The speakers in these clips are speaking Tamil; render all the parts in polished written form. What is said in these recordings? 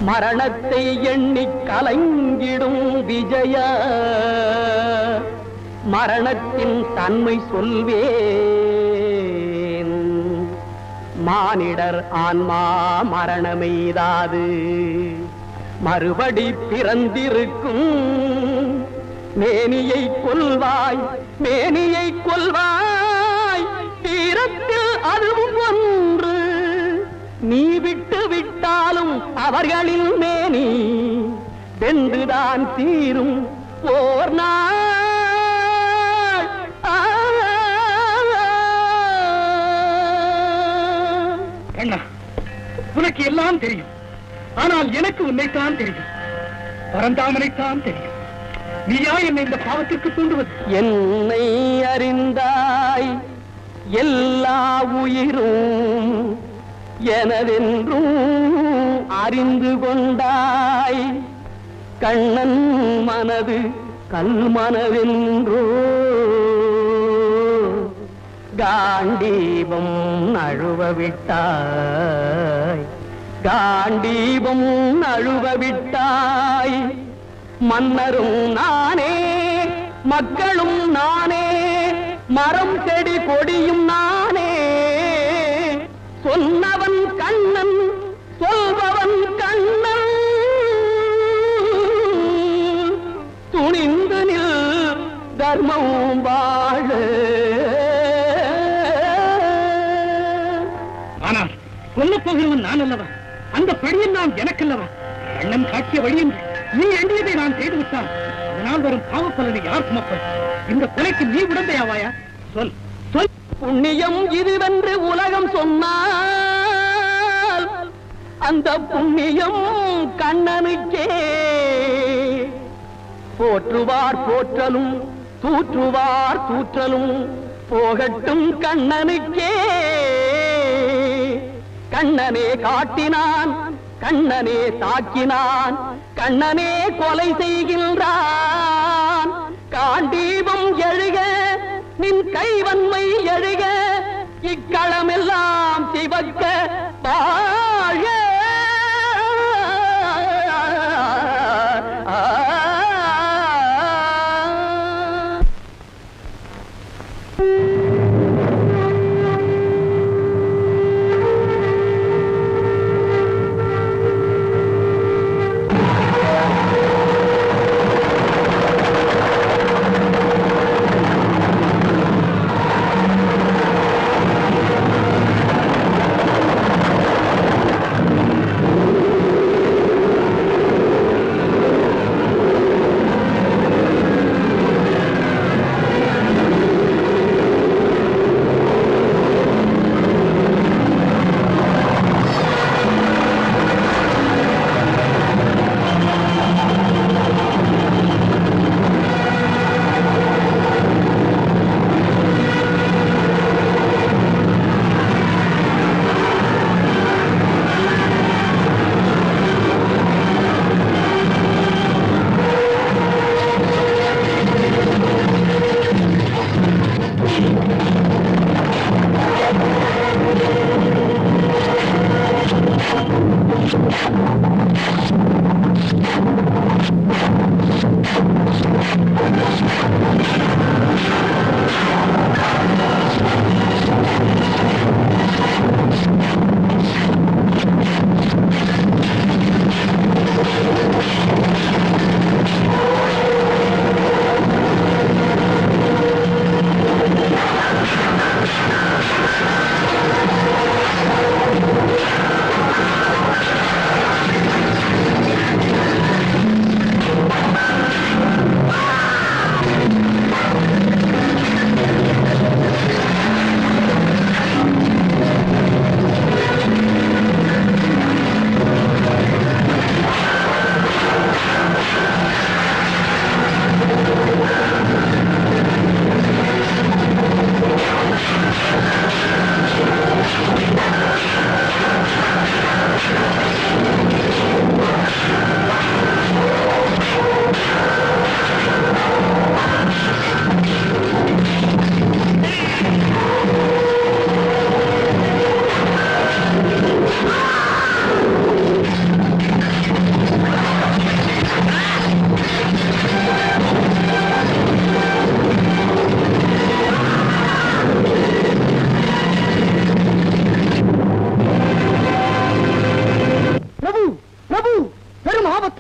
மரணத்தை எண்ணி கலங்கிடும் விஜய மரணத்தின் தன்மை சொல்வேன். மானிடர் ஆன்மா மரணமெய்தாது மறுபடி பிறந்திருக்கும். மேனியை கொல்வாய் மேனியை கொல்வாய் தீரத்தில் அதுவும் ஒன்று. நீ விட்டு விட்டாலும் அவர்களின் மேனி வென்றுதான் தீரும் ஓர் நாள். அண்ணா, உனக்கு எல்லாம் தெரியும், ஆனால் எனக்கு உன்னைத்தான் தெரியும், பரந்தாமனைத்தான் தெரியும். நீயா என்னை இந்த பாவத்திற்கு தூண்டுவது? என்னை அறிந்தாய் எல்லா உயிரும் எனதென்றும் அறிந்து கொண்டாய். கண்ணன் மனது கல்மனவென்றோ காண்டீபம் நழுவ விட்டாய் காண்டீபம் நழுவ விட்டாய். மன்னரும் நானே மக்களும் நானே மரம் செடி கொடியும் நானே. சொன்னவன் கண்ணன் சொல்பவன் கண்ணன். துணிந்து நில் தர்மம் வாழ. ஆனால் சொல்லப் போகிறவன் நான் அல்லவா? அந்த படியில் நான் எனக்கல்லவா? அண்ணன் காட்டிய வழி என்று நீ எண்ணியதை நான் செய்துவிட்டான். அதனால் வரும் பாவப்பலனை யார் சுமப்பது? இந்த கொலைக்கு நீ உடந்தையாவாயா? சொல் சொல். புண்ணியம் இதுவென்று உலகம் சொன்னால் அந்த புண்ணியம் கண்ணனுக்கே. போற்றுவார் போற்றலும் தூற்றுவார் தூற்றலும் போகட்டும் கண்ணனுக்கே. கண்ணனே காட்டினான் கண்ணனே தாக்கினான் கண்ணனே கொலை செய்கின்றான். காண்டீபம் எழுக நின் கைவன்மை எழுக இக்களமெல்லாம் சிவக்க வாழ.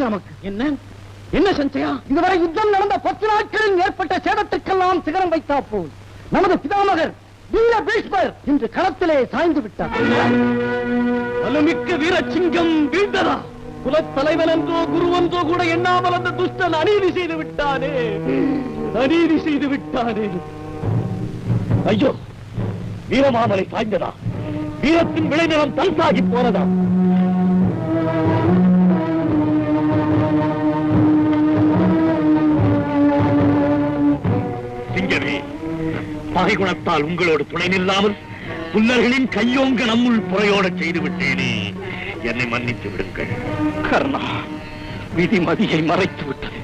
நமக்கு. என்ன சஞ்சயா? இதுவரை யுத்தம் நடந்த 10 நாட்களில் ஏற்பட்ட சேதத்துக்கெல்லாம் சிகரம் வைத்தா போல் நமது பிதாமகர் வீர பீஷ்மர் இன்று களத்திலே சாய்ந்து விட்டார். வலுமிக்க வீரசிங்கம் வீழ்ந்ததா? குலத்தலைவன் என்றோ குருவென்றோ கூட எண்ணாமல் அந்த துஷ்டன் அநீதி செய்து விட்டானே, அநீதி செய்து விட்டானே. ஐயோ, வீரமாமலை சாய்ந்ததா? வீரத்தின் விளைநிலம் தல்சாகி போனதா? சிங்கமே, பகை குணத்தால் உங்களோடு துணை நில்லாமல் புல்லர்களின் கையோங்க நம்முள் புறையோட செய்து விட்டேனே, என்னை மன்னித்து விடுங்கள். கர்ணா, விதி மதியை மறைத்து விட்டது,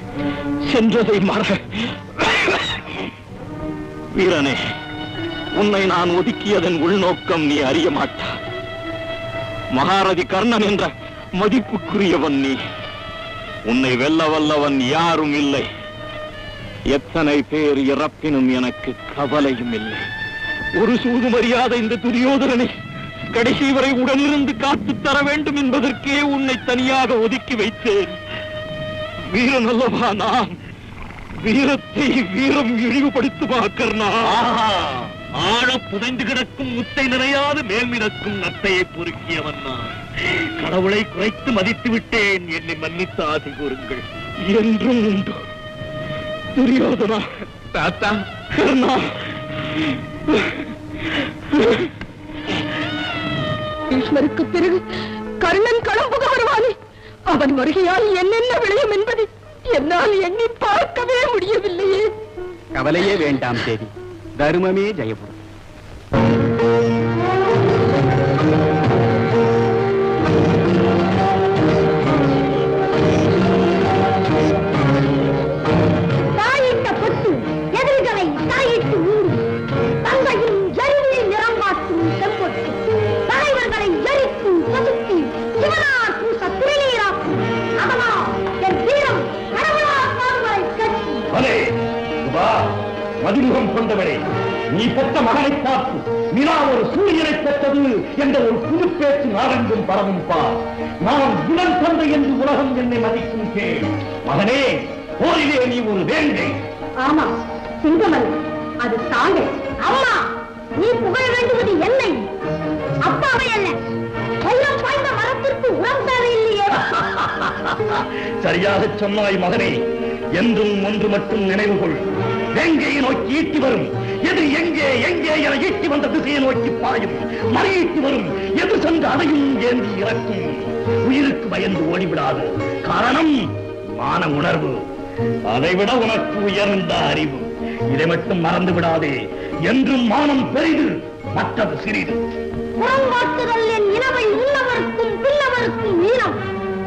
சென்றதை மற. வீரனே, உன்னை நான் ஒதுக்கியதன் உள்நோக்கம் நீ அறிய மாட்டாய். மகாரதி கர்ணன் என்ற மதிப்புக்குரியவன் நீ. உன்னை வெல்ல வல்லவன் யாரும் இல்லை. எத்தனை பேர் இறப்பினும் எனக்கு கவலையும் இல்லை. ஒரு சூது மரியாத இந்த துரியோதனனை கடைசி வரை உடனிருந்து காத்து தர வேண்டும் என்பதற்கே உன்னை தனியாக ஒதுக்கி வைத்தேன். வீரன் அல்லவா நான்? வீரத்தை வீரம் இழிவுபடுத்துமா கர்ணா? ஆழ புதைந்து கிடக்கும் முத்தை நிறையாது மேல்மிடக்கும் நத்தையை பொறுக்கியவன் நான். கடவுளை குறைத்து மதித்து விட்டேன், என்னை மன்னித்து ஆசி கூறுங்கள். என்றும் உண்டு துரியோதனா. தாத்தா, கர்ணா, பீஷ்மருக்கு பிறகு கர்ணன் களம்புக வருவானே, அவன் வருகையால் என்னென்ன விளையும் என்பதை என்னால் எண்ணி பார்க்கவே முடியவில்லையே. கவலையே வேண்டாம் தேவி, தர்மமே ஜெயபுரம். தாயிட்ட பொட்டு எதிரிகளை தாயிட்டு ஊறும், தங்கையின் எரிவியை நிறம் காட்டும் செம்பொட்டு தலைவர்களை எரிக்கும் பசுத்தி சிவனார் பூச திருநீராக்கும். அதனால் என் வீரம் கடவுளால் காண்பரை கட்சி. மதிமுகம் கொண்டவரே, நீ பெற்ற மகனை பார்த்து நிலா ஒரு சூரியனை பெற்றது என்ற ஒரு புது பேச்சு நாடெங்கும் பரவும் பார். நான் இளம் தந்தை என்று உலகம் என்னை மதிக்கும் கேள். மகனே, போரிலே நீ ஒரு வேங்கை. ஆமா, சிங்கமல்ல, அது தாங்கள். அம்மா, நீ புகழ வேண்டுவது என்னை, அப்பாவை அல்ல. வெள்ளம் பாய்ந்த மரத்திற்கு உரம் தேவையில்லையே. சரியாக சொன்னாய் மகனே. என்றும் ஒன்று மட்டும் நினைவு கொள், வேங்கையை நோக்கி ஈட்டி வரும் எது எங்கே எங்கே என ஈட்டி வந்த திசையை நோக்கி பாயும். மலையீட்டி வரும் எது சென்று அதையும் ஏந்தி இறக்கும். உயிருக்கு பயந்து ஓடிவிடாது. காரணம் மான உணர்வு. அதைவிட உனக்கு உயர்ந்த அறிவு. இதை மட்டும் மறந்து விடாதே. என்றும் மானம் பெரிது, மற்றது சிறிது. புறம்பாட்டுதல் என் இனவை உள்ளவருக்கும் பின்னவருக்கும் வீரம்.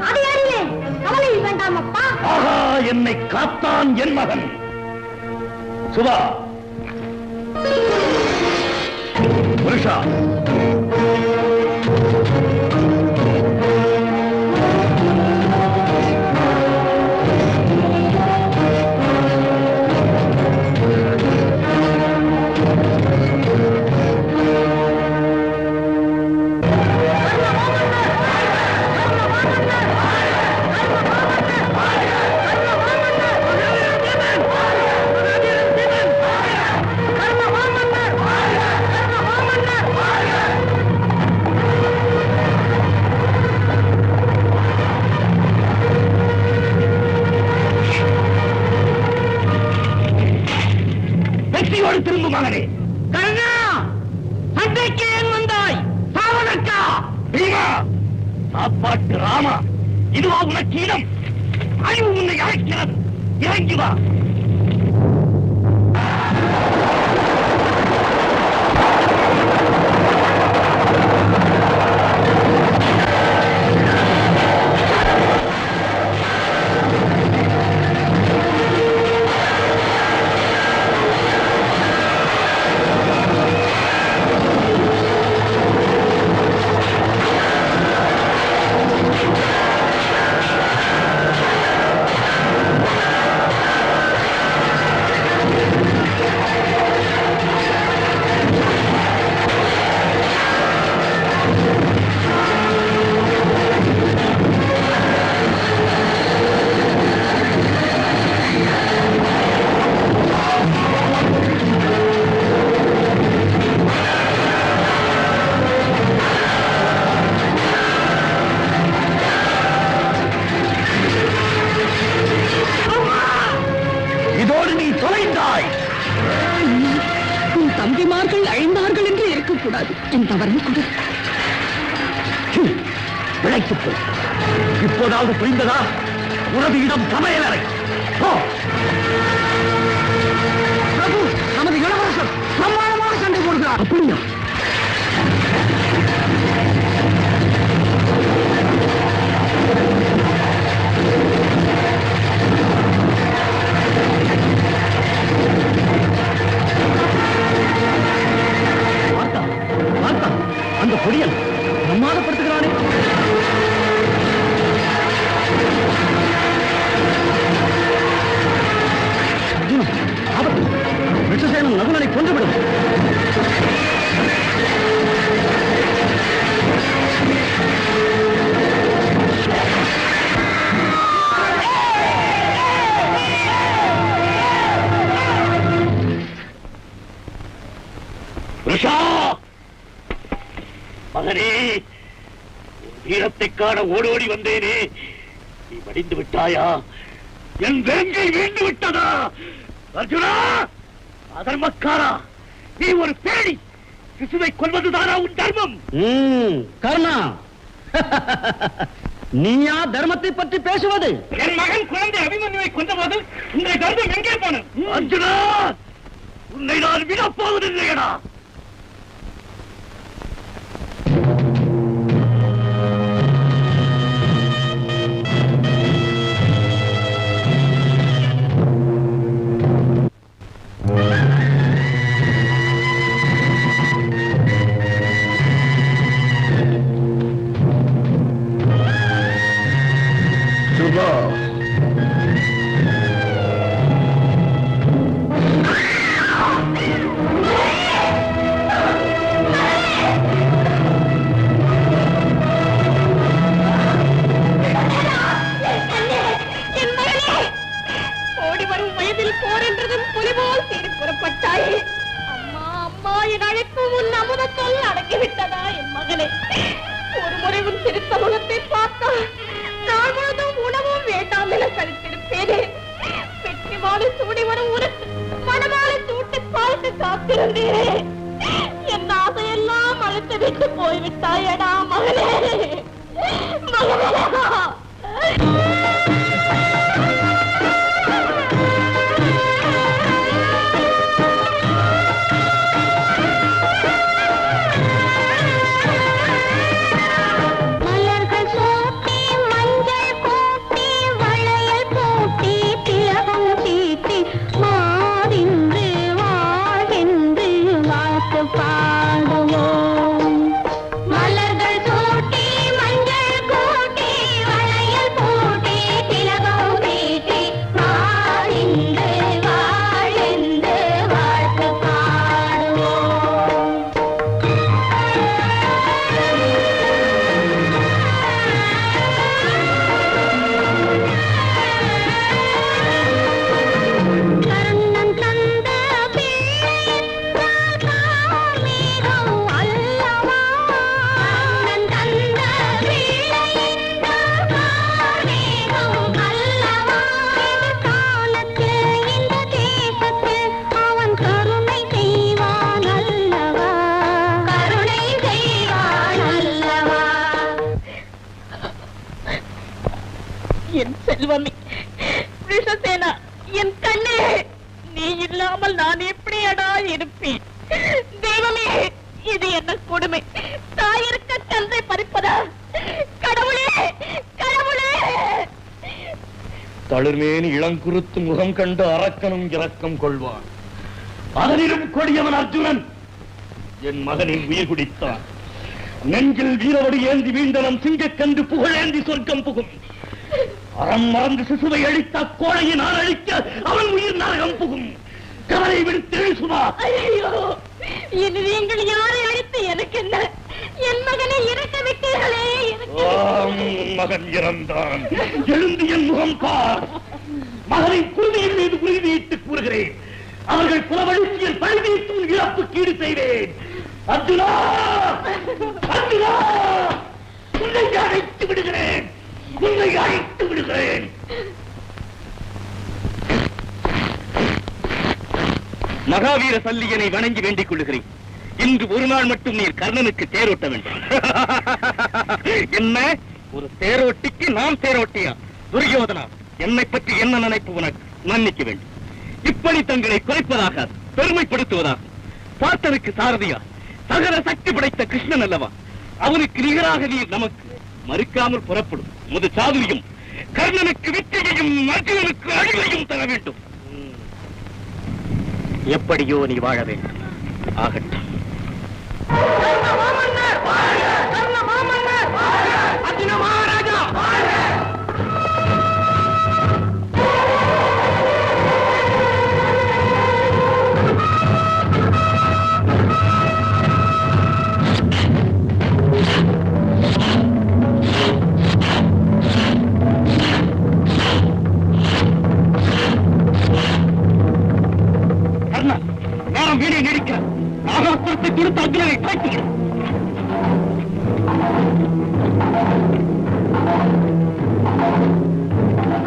அதை அறிவேன், கவலை வேண்டாம் அப்பா. ஆஹா, என்னை காத்தான் என் மகன். சுபா, புருஷா, வெற்றியோடு திரும்பும் மகனே. கர்ணா, சண்டைக்கு ஏன் வந்தாய்? சாவதற்கா? பீமா, சாப்பாட்டு ராமா, இதுவா உனக்கு இடம்? அறிவு உன்னை அழைக்கிறது. இறங்கி வா. இந்த வரம் கொடு. விளைத்துப் போய் இப்போதாவது புரிந்ததா? உனது இடம் சமையலறை. பிரபு, நமது இளவரசர் பிரமாணமாக சண்டை போடுகிறார். அப்படியா? அந்த பொடியன் பிரமாதப்படுத்துகிறானே. விஷசேனன் நகுலனை கொன்றுவிடும். மகனே, வீரத்தை காண ஓடோடி வந்தேனே, நீ மடிந்து விட்டாயா? என் வேங்கை வீண்டு விட்டதா? அர்ஜுனா, அதர்மக்காரா, நீ ஒரு பேடி. சிசுவை கொல்வதுதானா உன் தர்மம்? கர்ணா, நீயா தர்மத்தை பற்றி பேசுவது? என் மகன் குழந்தை அபிமன்யுவை கொன்றபோது உன்னை தர்மம் எங்கே போன? அர்ஜுனா, உன்னை நான் விடப் போவதில்லையடா. என் ஆசையெல்லாம் அழைத்து விட்டு போய்விட்டாயடா மகனே. என் செல்வமே, விஷசேனா, என் கண்ணே, நீ இல்லாமல் நான் எப்படியடா இருப்பேன்? தெய்வமே, இது என்ன கொடுமை! தாயிருக்க தந்தை பறிப்பதா? கடவுளே, கடவுளே! தளிர்மேனி இளங்குருத்து முகம் கண்டு அரக்கனும் இரக்கம் கொள்வான். அதனிலும் கொடியவன் அர்ஜுனன் என் மகனின் உயிர் குடித்தான். நெஞ்சில் வீரவடி ஏந்தி வீண்டனம் சிங்கக்கண்டு புகழேந்தி சொர்க்கம் புகும். அறம் மறந்து சிசுவை அழித்த கோழையை நான் அழிக்க அவன் உயிர் நரகம் புகும். கவலை விடுத்து சுமா. ஐயோ, இனி நீங்கள் யாரை அழித்து எனக்கு என்ன? என் மகனை இறக்க விட்டீர்களே. மகன் இறந்தான். எழுந்து என் முகம் பார். மகனின் குருதியின் மீது உறுதியிட்டு கூறுகிறேன், அவர்கள் புலவழிச்சியில் பழுதீட்டு இழப்பு கீடு செய்வேன். அர்ஜுனா, அர்ஜுனா, உன்னை அழைத்து விடுகிறேன், உன்னை அழைத்து விடுகிறேன். மகாவீர சல்லியனை வணங்கி வேண்டிக் கொள்ளுகிறேன். இன்று ஒரு நாள் மட்டும் நீர் கர்ணனுக்கு தேரோட்ட வேண்டும். என்ன ஒரு தேரோட்டிக்கு நாம் தேரோட்டியா? துரியோதனா, என்னை பற்றி என்ன நினைப்பு உனக்கு? மன்னிக்க வேண்டும். இப்படி தங்களை குறைப்பதாக பெருமைப்படுத்துவதாக பார்த்தனுக்கு சாரதியா சகல சக்தி படைத்த கிருஷ்ணன் அல்லவா? அவனுக்கு நிகராக நீர் நமக்கு மறுக்காமல் புறப்படும் முது சாதுரியம் கர்ணனுக்கு வெற்றியையும் அர்ஜுனனுக்கு அழிவையும் தர வேண்டும். எப்படியோ நீ வாழ வேண்டும். ஆகட்டும். நேரம் வீணை நடிக்க ஆகாசத்தை கொடுத்து அக்னியை தாக்குகிறேன்.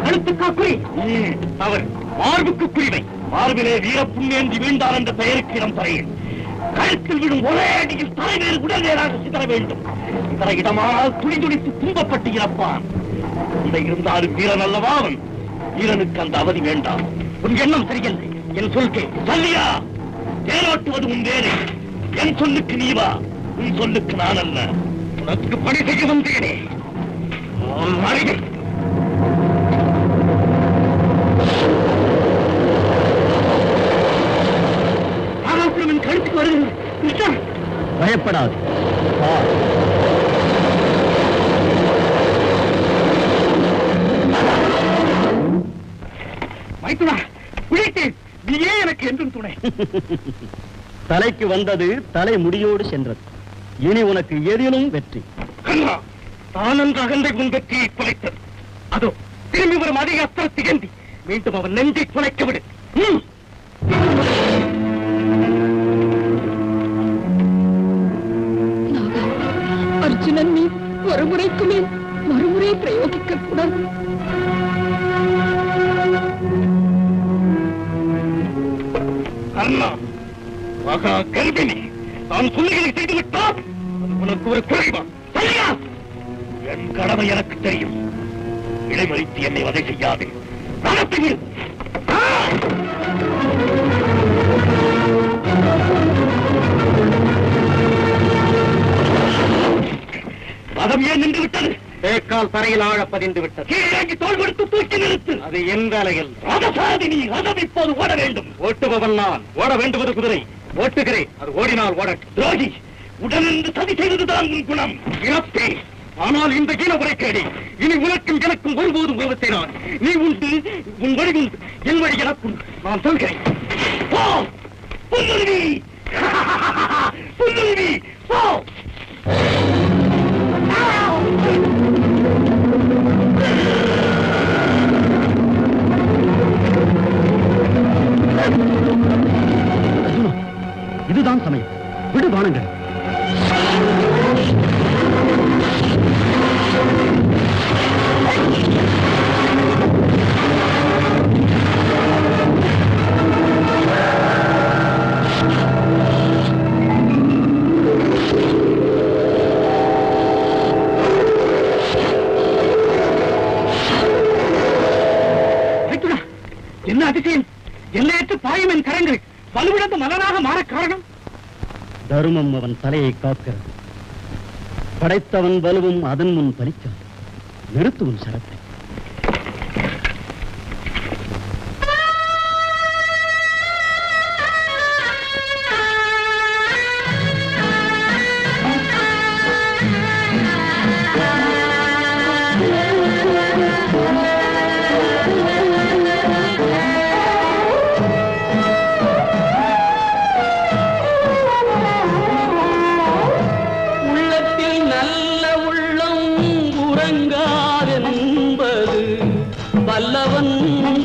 கழுத்துக்கா குறி? அவர் மார்புக்கு குறிவை. மார்பிலே வீர புண்ணேந்தி வீழ்ந்தார் என்ற பெயருக்கு இடம் தரையில் கழுத்தில் விடும் ஒரே அடியில் தலைவேறு உடல் நேராக சிதற வேண்டும். இதர இடமானால் துணி துணித்து துன்பப்பட்டு இறப்பான். இதை இருந்தாலும் வீரன் அல்லவா அவன். வீரனுக்கு அந்த அவதி வேண்டாம். உன் எண்ணம் சரியில்லை. என் சொல்கே சொல்லியா? தேரோட்டுவது உன் வேலை. என் சொல்லுக்கு நீ வா, உன் சொல்லுக்கு நான் அல்ல. உனக்கு பணி செய்ய வந்தேனே. ஆகாசுரன் கழுத்துக்கு வருகிறது. கிருஷ்ணா, பயப்படாது. மைத்துனா, பிழைத்தேன். நீயே எனக்கு என்றும் துணை. தலைக்கு வந்தது தலை முடியோடு சென்றது. இனி உனக்கு எதிலும் வெற்றி. கண்ணா, தானந்த அகந்தை உன் வெற்றியை குலைத்தது. அதோ திரும்பி வரும் அதிக அஸ்திரத்தை ஏந்தி மீண்டும் அவன் நெஞ்சை குலைக்க விடு. அர்ஜுனன் நீ ஒரு முறைக்கு மேல் மறுமுறை பிரயோகிக்க கூடாது. கர்ணா, மகா கர்ப்பிணி, நான் சொல்லுகளை செய்துவிட்டால் உனக்கு ஒரு குறைவா? சரியா? என் கடமை எனக்கு தெரியும். இடைமறித்து என்னை வதை செய்யாது. நடத்தி மதம் ஏன் நின்று விட்டது? தேக்கால் தரையில் ஆழ பதிந்து விட்டது. கீழே தோல் கொடுத்து தூக்கி நிறுத்து. அது என் வேலையில். ரதசாதினி, ரதம் இப்போது ஓட வேண்டும். ஓட்டுபவன் நான். ஓட வேண்டுவது குதிரை. ஓட்டுகிறேன். அது ஓடினால் ஓடட்டும். துரோகி, உடனிருந்து சதி செய்ததுதான் உன் குணம். இறப்பே. ஆனால் இந்த ஈன உரைக்கேடி இனி உனக்கும் எனக்கும் ஒருபோதும் உறவத்தை நான். நீ உண்டு, உன் வழி உண்டு, என் வழி எனக்கும். நான் சொல்கிறேன். போ புல்லுருவி, புல்லுருவி, போ. இதுதான் சமயம். விடு பானங்கள். என்ன அதிசயம்! எல்லையற்ற பாயும் என் கரங்கள் வலுவிழந்த மலராக மாற காரணம்? தருமம் அவன் தலையை காக்கிறது. படைத்தவன் வலுவும் அதன் முன் பலிக்காது. நிறுத்துவன் சரத்தை.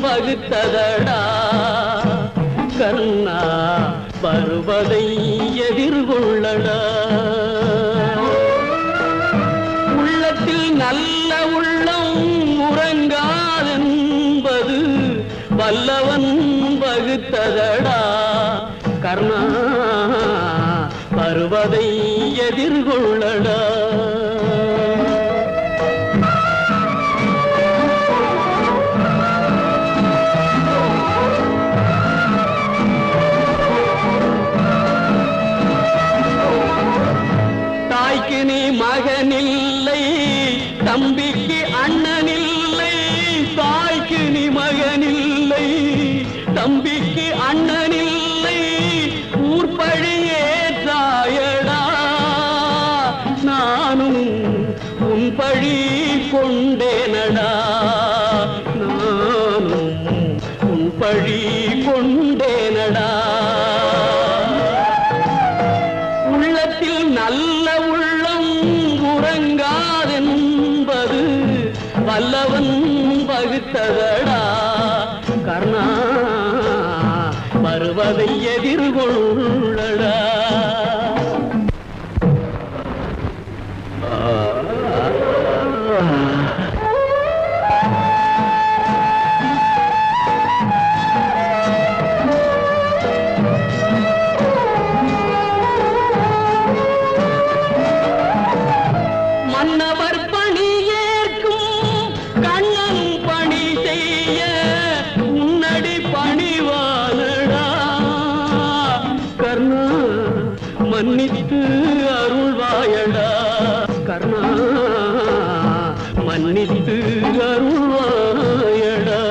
வகுத்ததடா கர்ணா, வருவதை எதிர்கொள்ளடா. உள்ளத்தில் நல்ல உள்ளம் உறங்காதென்பது வல்லவன் வகுத்ததடா கர்ணா, தம்பிக்கு அண்ணனில்லை ஊர்பழியே தாயடா நானும் உன் பழி கொண்டேனடா நானும் உன் பழி கொண்டேனடா உள்ளத்தில் நல்ல உள்ளம் உறங்காதென்பது வல்லவன் பகுத்ததடா கர்ணா வருவதை எதிர்கொள்ளடா மன்னவர் பணி ஏற்கும் கண்ணன் பணி செய்ய உன்னடி பணிவானடா கர்ணா மன்னித்து அருள்வாயடா கர்ணா மன்னித்து அருள்வாயடா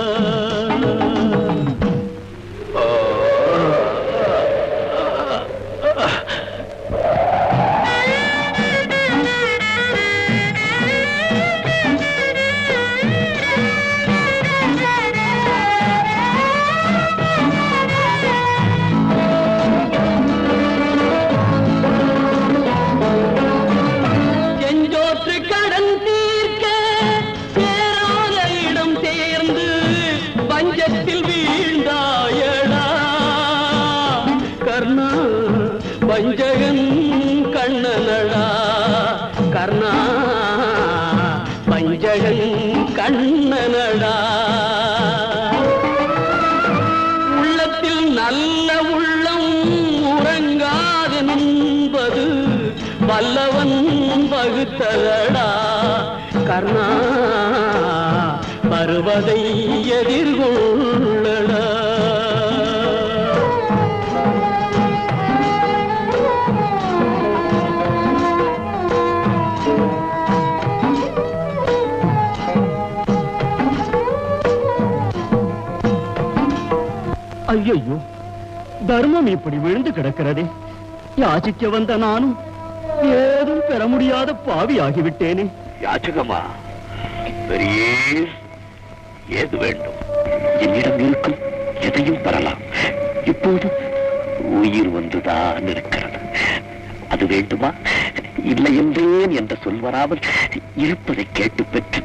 செஞ்சோற்று கடன் தீர்க்க சேராத இடம் சேர்ந்து பஞ்சத்தில் வீழ்ந்தாயடா கர்ணா பஞ்சகன் கண்ணனடா கர்ணா பஞ்சகன் கண்ணனடா உள்ளத்தில் நல்ல உள்ளம் உறங்காதென்பது வல்லவன் பகுத்ததடா கர்ணா வருவதை எதிர்கொள்ளடா ஐயோ தர்மம் இப்படி விழுந்து கிடக்கிறதே யாச்சிக்க வந்த நானும் ஏதும் பெற முடியாத பாவி ஆகிவிட்டேனே யாச்சகமா பெரியே ஏது வேண்டும் என்னிடம் இருக்கும் எதையும் பெறலாம் இப்போது உயிர் வந்துதான் இருக்கிறது அது வேண்டுமா இல்லை என்றேன் என்ற சொல் வராமல் இருப்பதை கேட்டு பெற்று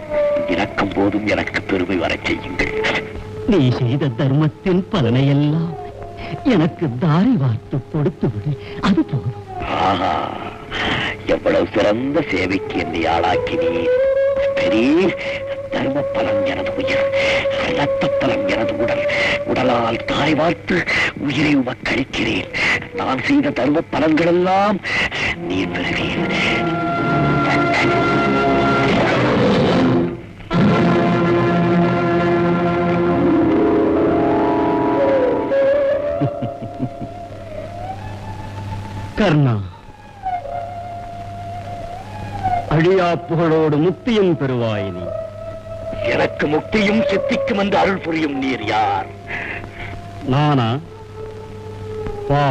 இறக்கும் போதும் எனக்கு பெருமை வரச் செய்யுங்கள் நீ செய்த தர்மத்தின் பலனையெல்லாம் எனக்கு தாரி வார்த்து கொடுத்து விடு அது போதும் ஆஹா எவ்வளவு சிறந்த சேவைக்கு என்னை ஆளாக்கினீர் பெரிய தர்ம பலம் எனது உயிர் ரத்த பலம் எனது உடல் உடலால் தாய் வார்த்து உயிரை உமக்களிக்கிறேன் நான் செய்த தர்ம பலன்கள் எல்லாம் நீர் பெறுவீர் கர்ணா அழியா புகழோடு முக்தியும் பெறுவாய் நீ எனக்கு முக்தியும் சித்திக்கும் என்று அருள் புரியும் நீர் யார் நானா வா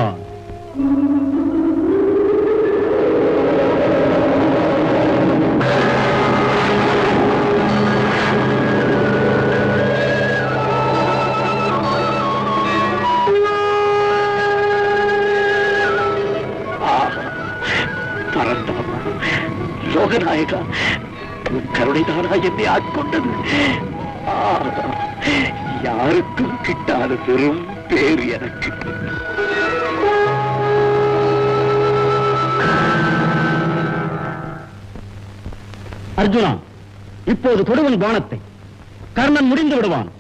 லோகநாயகா கருணைதானா என்னை ஆட்கொண்டது யாருக்கும் கிட்டாத பெரும் பேர் எனக்கு அர்ஜுனா இப்போது கொடுவன் பானத்தை கர்ணன் முடிந்து விடுவான்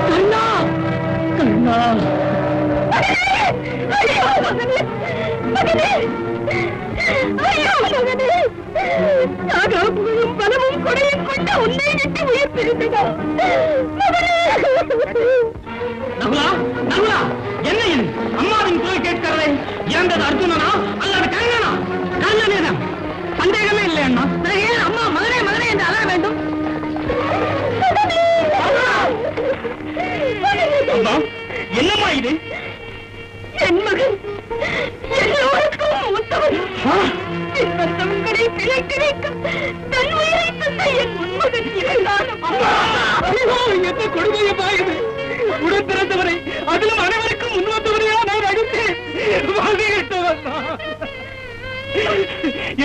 கர்ணா கர்ணா பலமும் கொடையும் கொண்ட உன்னை விட்டு உயிர் பிரிந்ததா என்ன இது அம்மாவின் போய் கேட்கிறதை இறந்தது அர்ஜுனனா அல்லது கண்ணனா கண்ணனேதான் மகன் எல்லோருக்கும் மூத்தவன் தங்களை பிழைக்க வைக்கும் தன் உயிரை தந்த என் உன்மகன் இருந்தான். என்ன கொடுமையப்பா இது! உடன் பிறந்தவரை அதிலும் அனைவருக்கும் முன்வந்தவரையா நான் அடித்தேன்.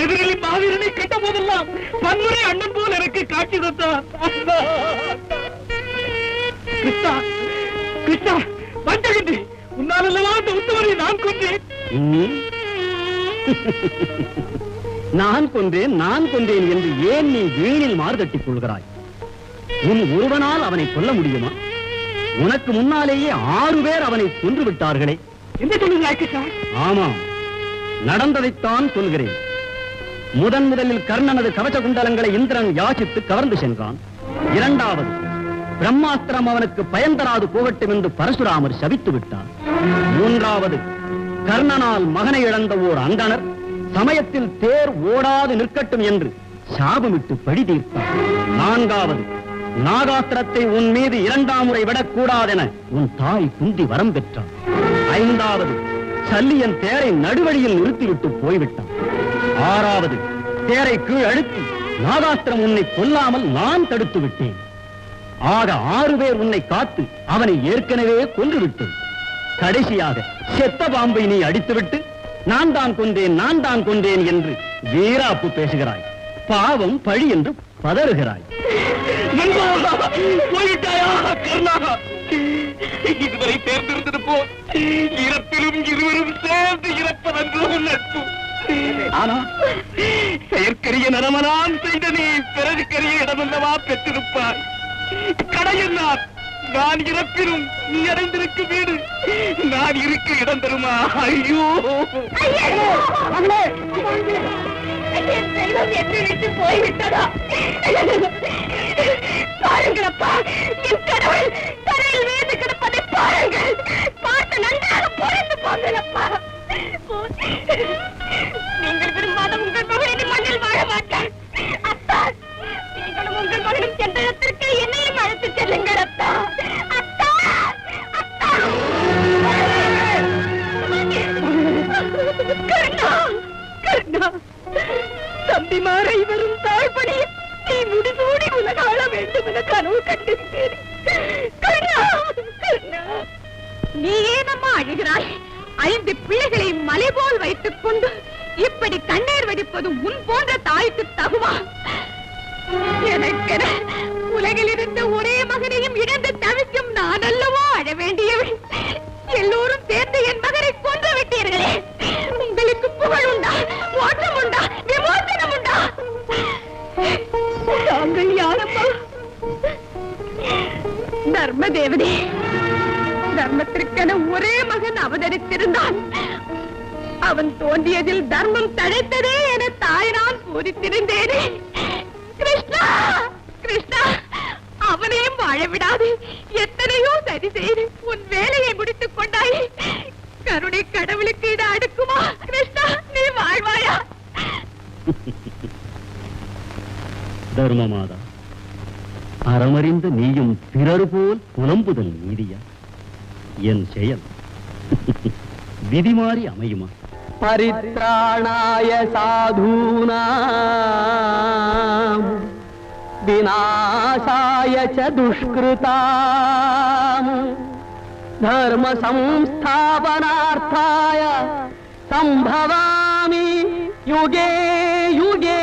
எதிரில் மாவீரனை கட்ட போதெல்லாம் பன்முறை அண்ணன் போல் எனக்கு காட்சி தந்தான். கிருஷ்ணா, கிருஷ்ணா, வந்தகின்றி உன்னால் அல்லவா அந்த உத்தவரை நான் கொண்டேன். நான் கொன்றேன் என்று ஏன் நீ வீணில் மாறுதட்டிக் கொள்கிறாய்? உன் ஒருவனால் அவனை கொல்ல முடியுமா? உனக்கு முன்னாலேயே 6 பேர் அவனை கொன்று விட்டார்களே. என்ன சொல்லுகிறாய் கிருஷ்ணா? ஆமாம், நடந்ததைத்தான் சொல்கிறேன். முதலில் கர்ணனது கவச குண்டலங்களை இந்திரன் யாசித்து கவர்ந்து சென்றான். 2வது, பிரம்மாஸ்திரம் அவனுக்கு பயன்தராது போகட்டும் என்று பரசுராமர் சபித்து விட்டார். 3வது, கர்ணனால் மகனை இழந்த ஓர் அந்தணர் சமயத்தில் தேர் ஓடாது நிற்கட்டும் என்று சாபமிட்டு பழி தீர்த்தார். 4வது, நாகாஸ்திரத்தை உன் மீது 2ஆம் முறை விடக்கூடாதென உன் தாய் குந்தி வரம் பெற்றார். 5வது, சல்லியன் தேரை நடுவழியில் நிறுத்திவிட்டு போய்விட்டான். 6வது, தேரை கீழ் அழுத்தி நாகாஸ்திரம் உன்னை கொல்லாமல் நான் தடுத்து விட்டேன். ஆக 6 பேர் உன்னை காத்து அவனை ஏற்கனவே கொன்றுவிட்டோம். கடைசியாக செத்த பாம்பை நீ அடித்துவிட்டு நான் தான் கொண்டேன் என்று வீராப்பு பேசுகிறாய். பாவம் பழி என்று பதறுகிறாய். போயிட்டாயா கர்ணா? இதுவரை தேர்ந்தெடுத்தது போ, இறப்பிலும் இருவரும் சேர்ந்து இறப்பதென்றோ நட்பு. ஆனா செயற்கரிய நரமனான் செய்த நீ பிறருக்கரிய இடமல்லவா பெற்றிருப்பாய். கடையன்னார் நான் இறப்பினும் நீ அடைந்திருக்கும் வீடு நான் இருக்க இடம் தருமா? ஐயோ என் செல்வம் என்று விட்டு போய்விட்டதா? பாருங்களப்பா, என் கடவுள் தரையில் வீழ்ந்து கிடப்பதை பாருங்கள். பார்த்து நன்றாக புரிந்து போங்களப்பா. நீங்கள் விரும்பாத உங்கள் மகனை மண்ணில் வாழ மாட்டார். அத்தா, நீங்களும் உங்கள் மகனும் சென்ற இடத்திற்கு என்னையும் அழைத்து செல்லுங்கள் அத்தா. அத்தா, அத்தா. கர்ணா, கர்ணா, தம்பிமாரை வரும் தாழ்படி நீ முடிசூடி உலகாள வேண்டும் என கனவு கண்டிருந்தேன். கர்ணா, கர்ணா, நீ ஏனம்மா அழுகிறாய்? 5 பிள்ளைகளை மலை போல் வைத்துக் கொண்டு இப்படி கண்ணீர் வடிப்பது உன் போன்ற தாய்க்கு தகுமா? எனக்கென உலகில் இருந்த ஒரே மகனையும் இழந்து தவிக்கும் நான் அல்லவோ அழ வேண்டியவள். எல்லோரும் சேர்ந்து என் மகனை கொன்று விட்டீர்களே. உங்களுக்கு புகழ் உண்டா, மோட்சம் உண்டா, விமோசனம் உண்டா? தாங்கள் யாரம்மா? தர்ம தேவதே, தர்மத்திற்கென ஒரே மகன் அவதரித்திருந்தான். அவன் தோன்றியதில் தர்மம் தழைத்ததே என தாய் நான் பூரித்திருந்தேனே. கிருஷ்ணா, கிருஷ்ணா, அவனையும் வாழவிடாது எத்தனையோ சரி செய்து உன் வேலையை முடித்துக் கொண்டாய். கருணை கடவுளுக்கு இது அடுக்குமா? கிருஷ்ணா, நீ வாழ்வாயா? தர்மமாதா, அறமறிந்த நீயும் பிறர் போல் புலம்புதல் நீதியா? என் செயல் விதிமாறி அமையுமா? பரித்ராணாய சாதூனாம் விநாசாய ச துஷ்கிருதாம் தர்ம சம்ஸ்தாபனார்த்தாய சம்பவாமி யுகே யுகே.